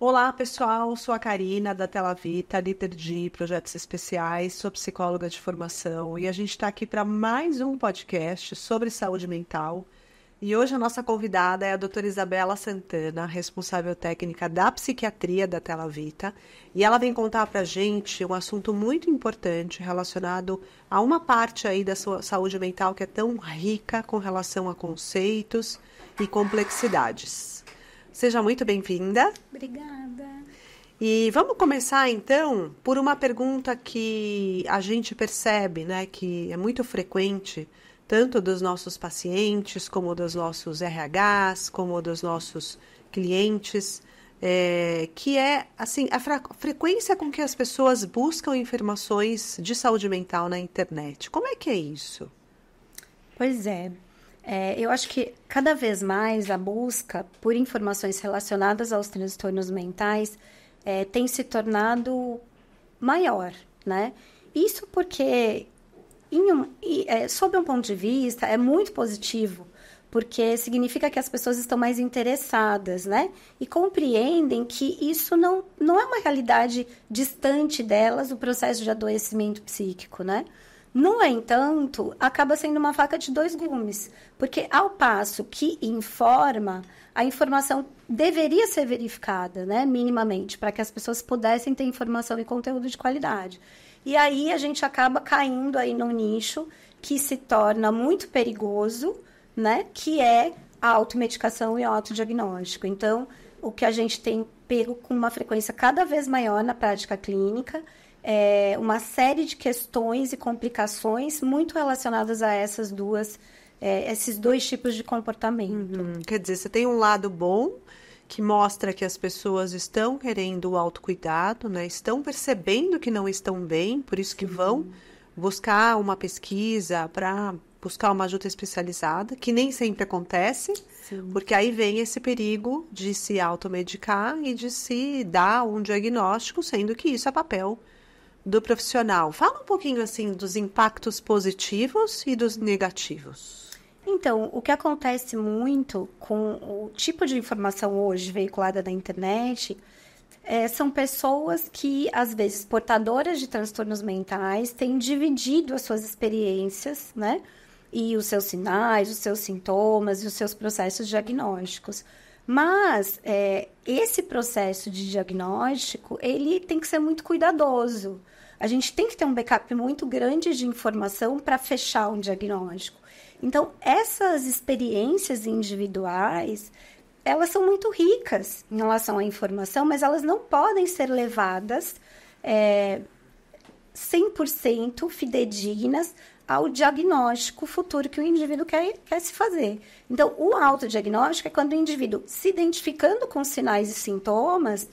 Olá, pessoal. Sou a Karina, da Tela Vita, líder de projetos especiais. Sou psicóloga de formação e a gente está aqui para mais um podcast sobre saúde mental. E hoje a nossa convidada é a doutora Isabela Santana, responsável técnica da psiquiatria da Tela Vita. E ela vem contar para a gente um assunto muito importante relacionado a uma parte aí da sua saúde mental que é tão rica com relação a conceitos e complexidades. Seja muito bem-vinda. Obrigada. E vamos começar, então, por uma pergunta que a gente percebe, né, que é muito frequente, tanto dos nossos pacientes, como dos nossos RHs, como dos nossos clientes, que é, assim, a frequência com que as pessoas buscam informações de saúde mental na internet. Como é que é isso? Pois é. Eu acho que cada vez mais a busca por informações relacionadas aos transtornos mentais tem se tornado maior, né? Isso porque, sob um ponto de vista, é muito positivo, porque significa que as pessoas estão mais interessadas, né? E compreendem que isso não é uma realidade distante delas, o processo de adoecimento psíquico, né? No entanto, acaba sendo uma faca de dois gumes, porque ao passo que informa, a informação deveria ser verificada, né, minimamente, para que as pessoas pudessem ter informação e conteúdo de qualidade. E aí a gente acaba caindo aí num nicho que se torna muito perigoso, né, que é a automedicação e o autodiagnóstico. Então, o que a gente tem pego com uma frequência cada vez maior na prática clínica uma série de questões e complicações muito relacionadas a esses dois tipos de comportamento. Quer dizer, você tem um lado bom que mostra que as pessoas estão querendo o autocuidado, né? Estão percebendo que não estão bem, por isso que vão buscar uma pesquisa para buscar uma ajuda especializada, que nem sempre acontece, porque aí vem esse perigo de se automedicar e de se dar um diagnóstico, sendo que isso é papel do profissional. Fala um pouquinho, assim, dos impactos positivos e dos negativos. Então, o que acontece muito com o tipo de informação hoje veiculada na internet são pessoas que, às vezes, portadoras de transtornos mentais, têm dividido as suas experiências, né? E os seus sinais, os seus sintomas e os seus processos diagnósticos. Mas esse processo de diagnóstico, ele tem que ser muito cuidadoso. A gente tem que ter um backup muito grande de informação para fechar um diagnóstico. Então, essas experiências individuais, elas são muito ricas em relação à informação, mas elas não podem ser levadas 100% fidedignas ao diagnóstico futuro que o indivíduo quer se fazer. Então, o autodiagnóstico é quando o indivíduo, se identificando com sinais e sintomas,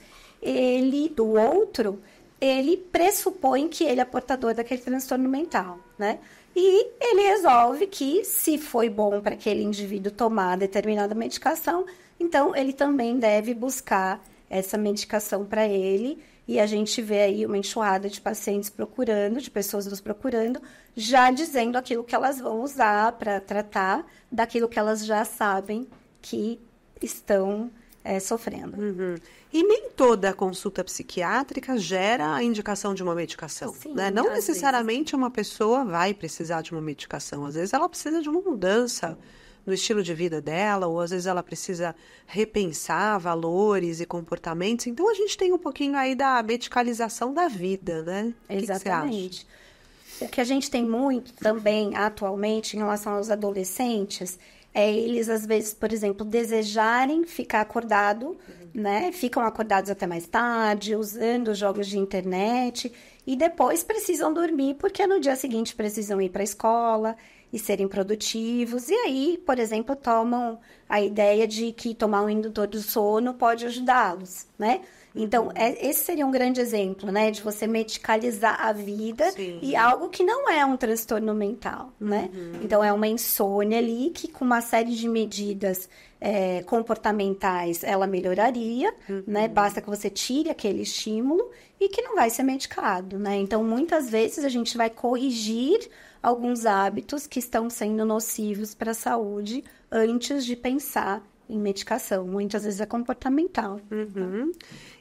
do outro, ele pressupõe que ele é portador daquele transtorno mental, né? E ele resolve que, se foi bom para aquele indivíduo tomar determinada medicação, então ele também deve buscar essa medicação para ele. E a gente vê aí uma enxurrada de pacientes procurando, de pessoas nos procurando, já dizendo aquilo que elas vão usar para tratar daquilo que elas já sabem que estão sofrendo. E nem toda consulta psiquiátrica gera a indicação de uma medicação, Sim, né? Não necessariamente uma pessoa vai precisar de uma medicação. Às vezes ela precisa de uma mudança no estilo de vida dela, ou às vezes ela precisa repensar valores e comportamentos. Então, a gente tem um pouquinho aí da medicalização da vida, né? Exatamente. O que a gente tem muito também, atualmente, em relação aos adolescentes, eles, às vezes, por exemplo, desejarem ficar acordado, né? Ficam acordados até mais tarde, usando jogos de internet, e depois precisam dormir, porque no dia seguinte precisam ir para a escola e serem produtivos. E aí, por exemplo, tomam a ideia de que tomar um indutor do sono pode ajudá-los, né? Então, esse seria um grande exemplo, né? De você medicalizar a vida. Sim. E algo que não é um transtorno mental, né? Então, é uma insônia ali que, com uma série de medidas comportamentais, ela melhoraria, né? Basta que você tire aquele estímulo e que não vai ser medicado, né? Então, muitas vezes, a gente vai corrigir alguns hábitos que estão sendo nocivos para a saúde antes de pensar em medicação, muitas vezes é comportamental. Uhum.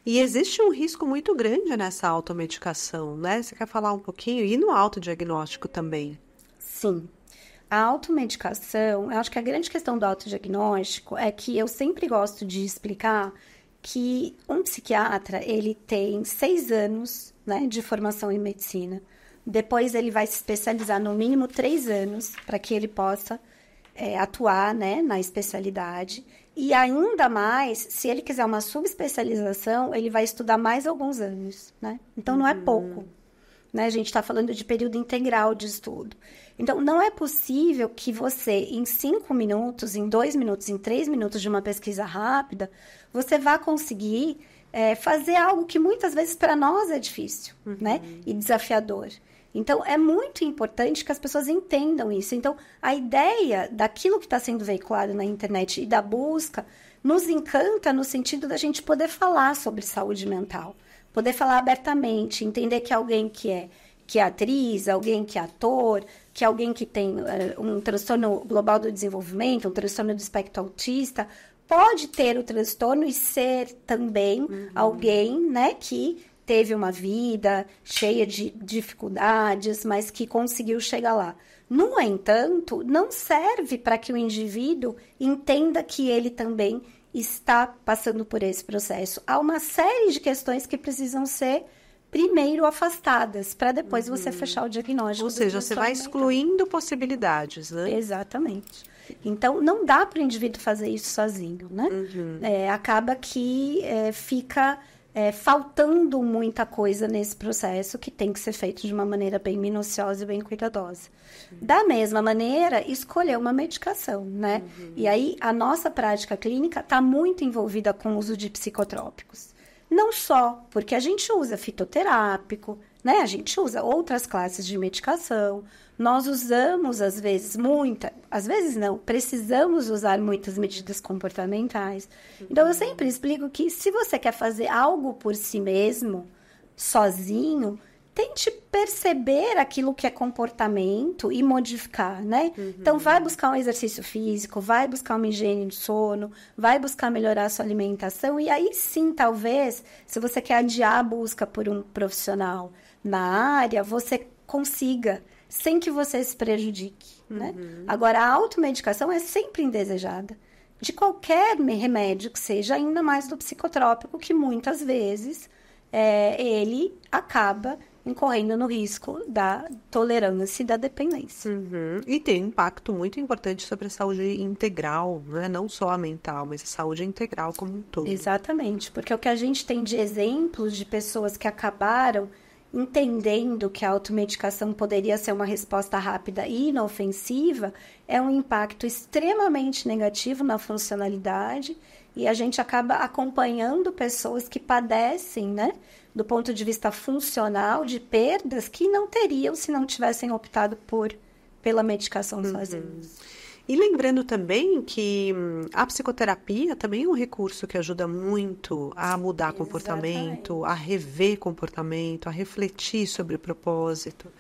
E existe um risco muito grande nessa automedicação, né? Você quer falar um pouquinho? E no autodiagnóstico também? Sim. A automedicação, eu acho que a grande questão do autodiagnóstico é que eu sempre gosto de explicar que um psiquiatra, ele tem 6 anos, né, de formação em medicina. Depois ele vai se especializar no mínimo 3 anos para que ele possa atuar, né, na especialidade. E ainda mais, se ele quiser uma subespecialização, ele vai estudar mais alguns anos, né? Então, não é pouco, né? A gente está falando de período integral de estudo. Então, não é possível que você, em 5 minutos, em 2 minutos, em 3 minutos de uma pesquisa rápida, você vá conseguir fazer algo que muitas vezes para nós é difícil, né? E desafiador. Então, é muito importante que as pessoas entendam isso. Então, a ideia daquilo que está sendo veiculado na internet e da busca nos encanta no sentido da gente poder falar sobre saúde mental, poder falar abertamente, entender que alguém que é atriz, alguém que é ator, que é alguém que tem um transtorno global do desenvolvimento, um transtorno do espectro autista, pode ter o transtorno e ser também alguém, né, que teve uma vida cheia de dificuldades, mas que conseguiu chegar lá. No entanto, não serve para que o indivíduo entenda que ele também está passando por esse processo. Há uma série de questões que precisam ser primeiro afastadas, para depois você fechar o diagnóstico. Ou seja, você vai excluindo possibilidades, né? Exatamente. Então, não dá para o indivíduo fazer isso sozinho, né? Acaba que fica faltando muita coisa nesse processo que tem que ser feito de uma maneira bem minuciosa e bem cuidadosa. Da mesma maneira, escolher uma medicação, né? E aí, a nossa prática clínica está muito envolvida com o uso de psicotrópicos. Não só porque a gente usa fitoterápico, né? A gente usa outras classes de medicação. Nós usamos, às vezes não, precisamos usar muitas medidas comportamentais. Então, eu sempre explico que se você quer fazer algo por si mesmo, sozinho, tente perceber aquilo que é comportamento e modificar, né? Então, vai buscar um exercício físico, vai buscar uma higiene do sono, vai buscar melhorar a sua alimentação. E aí sim, talvez, se você quer adiar a busca por um profissional na área, você consiga, sem que você se prejudique, né? Agora, a automedicação é sempre indesejada. De qualquer remédio que seja, ainda mais do psicotrópico, que muitas vezes ele acaba incorrendo no risco da tolerância e da dependência. E tem um impacto muito importante sobre a saúde integral, né? Não só a mental, mas a saúde integral como um todo. Exatamente, porque o que a gente tem de exemplos de pessoas que acabaram entendendo que a automedicação poderia ser uma resposta rápida e inofensiva, é um impacto extremamente negativo na funcionalidade e a gente acaba acompanhando pessoas que padecem, né, do ponto de vista funcional, de perdas que não teriam se não tivessem optado pela medicação sozinhos. E lembrando também que a psicoterapia também é um recurso que ajuda muito a mudar comportamento, a rever comportamento, a refletir sobre o propósito.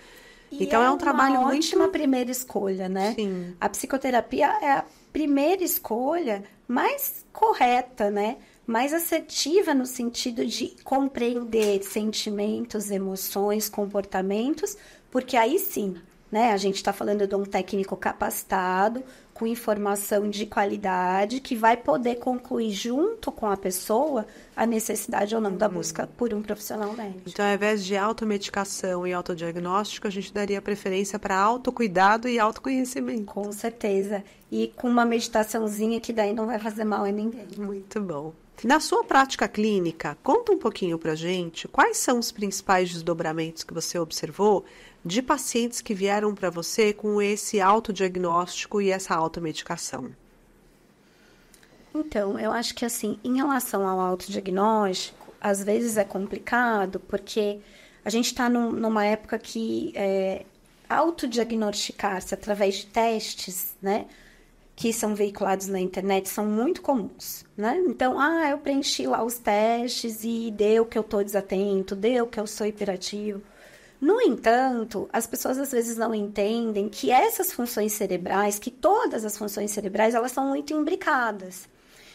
E então é um trabalho uma muito... ótima primeira escolha, né? Sim. A psicoterapia é a primeira escolha mais correta, né? Mais assertiva no sentido de compreender sentimentos, emoções, comportamentos, porque aí sim, né? A gente está falando de um técnico capacitado, com informação de qualidade, que vai poder concluir junto com a pessoa a necessidade ou não da busca por um profissional médico. Então, ao invés de automedicação e autodiagnóstico, a gente daria preferência para autocuidado e autoconhecimento. Com certeza. E com uma meditaçãozinha que daí não vai fazer mal a ninguém. Muito bom. Na sua prática clínica, conta um pouquinho para a gente quais são os principais desdobramentos que você observou de pacientes que vieram para você com esse autodiagnóstico e essa automedicação. Então, eu acho que assim, em relação ao autodiagnóstico, às vezes é complicado, porque a gente está numa época que autodiagnosticar-se através de testes, né, que são veiculados na internet, são muito comuns, né? Então, eu preenchi lá os testes e deu que eu estou desatento, deu que eu sou hiperativo. No entanto, as pessoas às vezes não entendem que essas funções cerebrais, que todas as funções cerebrais, elas são muito imbricadas.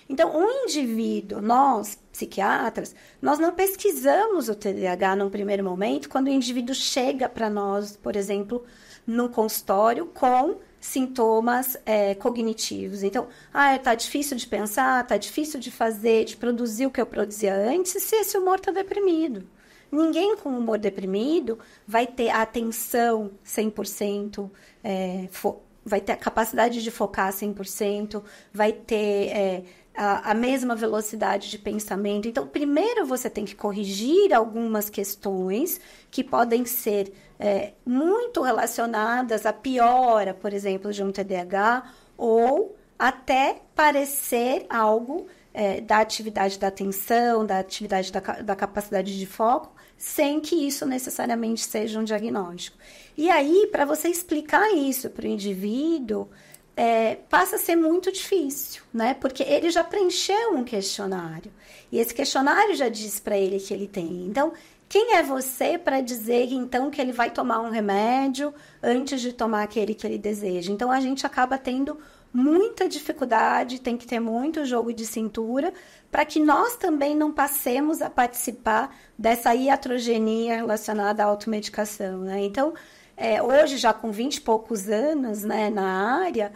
Então, um indivíduo, nós, psiquiatras, nós não pesquisamos o TDAH num primeiro momento, quando o indivíduo chega para nós, por exemplo, no consultório com sintomas cognitivos. Então, tá difícil de pensar, tá difícil de fazer, de produzir o que eu produzia antes, se esse humor está deprimido. Ninguém com humor deprimido vai ter a atenção 100%, vai ter a capacidade de focar 100%, vai ter a mesma velocidade de pensamento. Então, primeiro você tem que corrigir algumas questões que podem ser muito relacionadas à piora, por exemplo, de um TDAH, ou até parecer algo da atividade da atenção, da atividade da capacidade de foco, sem que isso necessariamente seja um diagnóstico. E aí, para você explicar isso para o indivíduo, passa a ser muito difícil, né? Porque ele já preencheu um questionário, e esse questionário já diz para ele que ele tem. Então, quem é você para dizer, então, que ele vai tomar um remédio antes de tomar aquele que ele deseja? Então, a gente acaba tendo muita dificuldade, tem que ter muito jogo de cintura para que nós também não passemos a participar dessa iatrogenia relacionada à automedicação, né? Então, hoje, já com 20 e poucos anos, né, na área,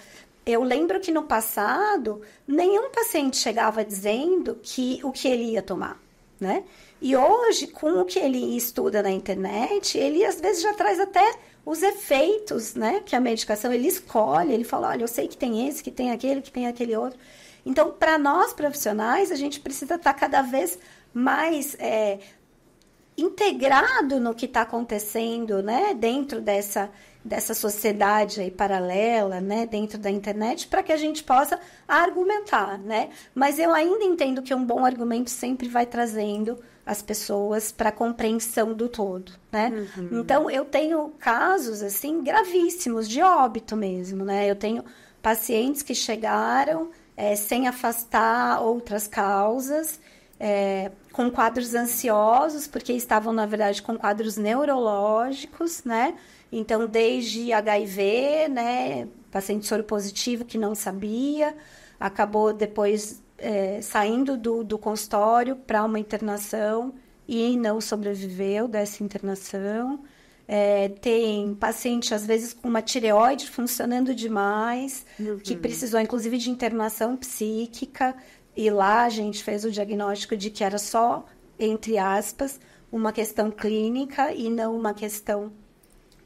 eu lembro que no passado, nenhum paciente chegava dizendo o que ele ia tomar, né? E hoje, com o que ele estuda na internet, ele às vezes já traz até os efeitos, né, que a medicação, ele escolhe, ele fala, olha, eu sei que tem esse, que tem aquele outro. Então, para nós profissionais, a gente precisa estar cada vez mais integrado no que está acontecendo, né, dentro dessa sociedade aí paralela, né, dentro da internet, para que a gente possa argumentar, né? Mas eu ainda entendo que um bom argumento sempre vai trazendo as pessoas para a compreensão do todo, né? Uhum. Então, eu tenho casos, assim, gravíssimos, de óbito mesmo, né? Eu tenho pacientes que chegaram sem afastar outras causas, com quadros ansiosos, porque estavam, na verdade, com quadros neurológicos, né? Então, desde HIV, né? Paciente soropositivo que não sabia, acabou depois saindo do consultório para uma internação e não sobreviveu dessa internação. Tem paciente, às vezes, com uma tireoide funcionando demais, que precisou, inclusive, de internação psíquica. E lá a gente fez o diagnóstico de que era só, entre aspas, uma questão clínica e não uma questão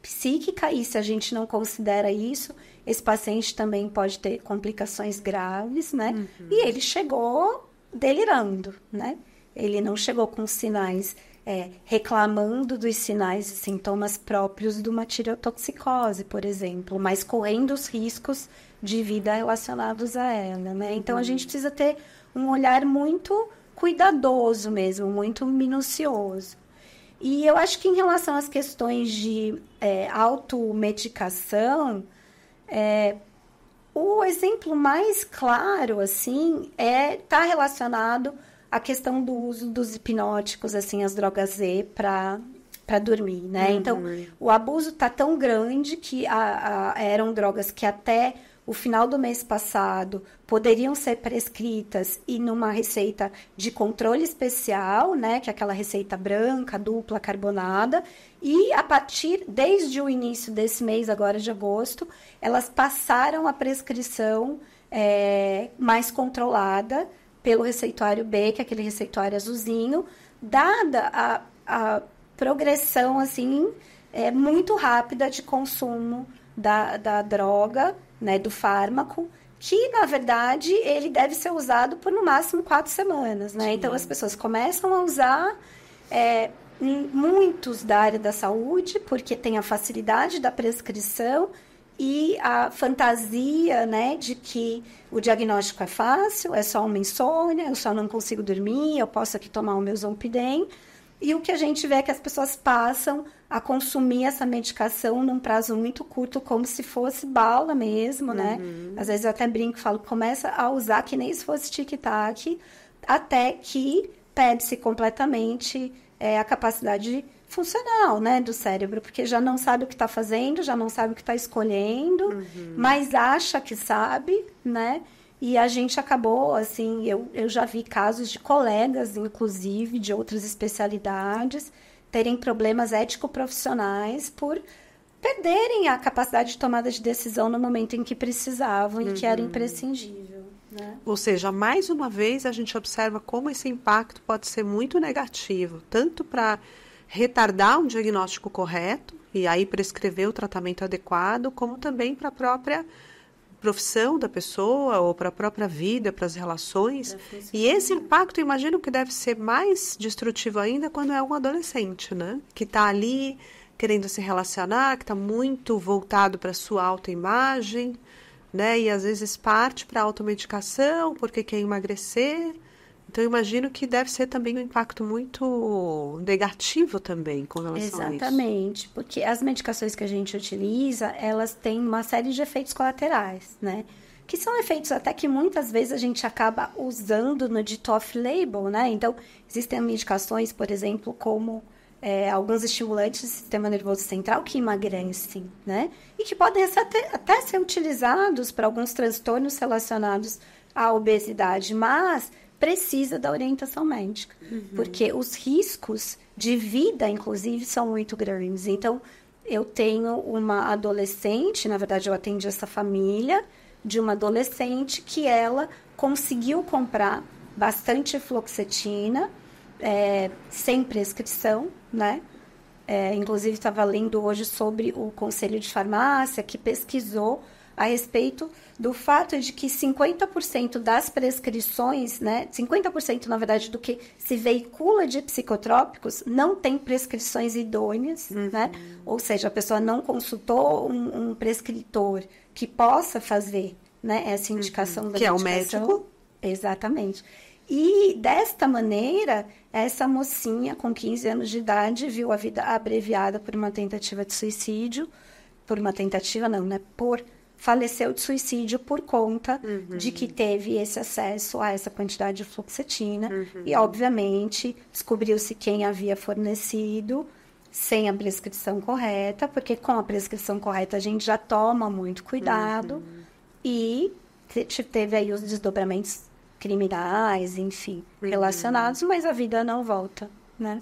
psíquica. E se a gente não considera isso, esse paciente também pode ter complicações graves, né? Uhum. E ele chegou delirando, né? Ele não chegou com sinais, reclamando dos sinais e sintomas próprios de uma tireotoxicose, por exemplo, mas correndo os riscos de vida relacionados a ela, né? Então, a gente precisa ter um olhar muito cuidadoso mesmo, muito minucioso. E eu acho que em relação às questões de automedicação, o exemplo mais claro, assim, tá relacionado à questão do uso dos hipnóticos, assim, as drogas Z para dormir, né? Uhum. Então, o abuso tá tão grande que eram drogas que até o final do mês passado poderiam ser prescritas e numa receita de controle especial, né, que é aquela receita branca, dupla, carbonada, e desde o início desse mês, agora de agosto, elas passaram a prescrição mais controlada pelo receituário B, que é aquele receituário azulzinho, dada a progressão, assim, muito rápida de consumo da droga, né, do fármaco, que, na verdade, ele deve ser usado por, no máximo, 4 semanas, né? Sim. Então, as pessoas começam a usar, muitos da área da saúde, porque tem a facilidade da prescrição e a fantasia, né, de que o diagnóstico é fácil, é só uma insônia, eu só não consigo dormir, eu posso aqui tomar o meu Zolpidem. E o que a gente vê é que as pessoas passam a consumir essa medicação num prazo muito curto, como se fosse bala mesmo, né? Às vezes eu até brinco e falo, começa a usar que nem se fosse tic-tac, até que perde-se completamente a capacidade funcional, né, do cérebro, porque já não sabe o que está fazendo, já não sabe o que está escolhendo, mas acha que sabe, né? E a gente acabou, assim, eu já vi casos de colegas, inclusive, de outras especialidades, terem problemas ético-profissionais por perderem a capacidade de tomada de decisão no momento em que precisavam e que era imprescindível, né? Ou seja, mais uma vez a gente observa como esse impacto pode ser muito negativo, tanto para retardar um diagnóstico correto e aí prescrever o tratamento adequado, como também para a própria profissão da pessoa ou para a própria vida, para as relações. E esse impacto, eu imagino que deve ser mais destrutivo ainda quando é um adolescente, né? Que está ali querendo se relacionar, que está muito voltado para a sua autoimagem, né? E às vezes parte para a automedicação porque quer emagrecer. Então, eu imagino que deve ser também um impacto muito negativo também com relação a isso. Exatamente, porque as medicações que a gente utiliza, elas têm uma série de efeitos colaterais, né? Que são efeitos até que muitas vezes a gente acaba usando no dito off-label, né? Então, existem medicações, por exemplo, como alguns estimulantes do sistema nervoso central que emagrecem, né? E que podem até ser utilizados para alguns transtornos relacionados à obesidade, mas precisa da orientação médica, porque os riscos de vida, inclusive, são muito grandes. Então, eu tenho uma adolescente, na verdade, eu atendi essa família de uma adolescente que ela conseguiu comprar bastante fluoxetina, sem prescrição, né? Inclusive, estava lendo hoje sobre o Conselho de Farmácia, que pesquisou a respeito do fato de que 50% das prescrições, né, 50% na verdade do que se veicula de psicotrópicos não tem prescrições idôneas, né? Ou seja, a pessoa não consultou um prescritor que possa fazer, né, essa indicação da medicação. Que é o médico. Exatamente. E desta maneira, essa mocinha com 15 anos de idade viu a vida abreviada por uma tentativa de suicídio, faleceu de suicídio por conta de que teve esse acesso a essa quantidade de fluoxetina. E, obviamente, descobriu-se quem havia fornecido sem a prescrição correta, porque com a prescrição correta a gente já toma muito cuidado. E teve aí os desdobramentos criminais, enfim, relacionados, mas a vida não volta, né?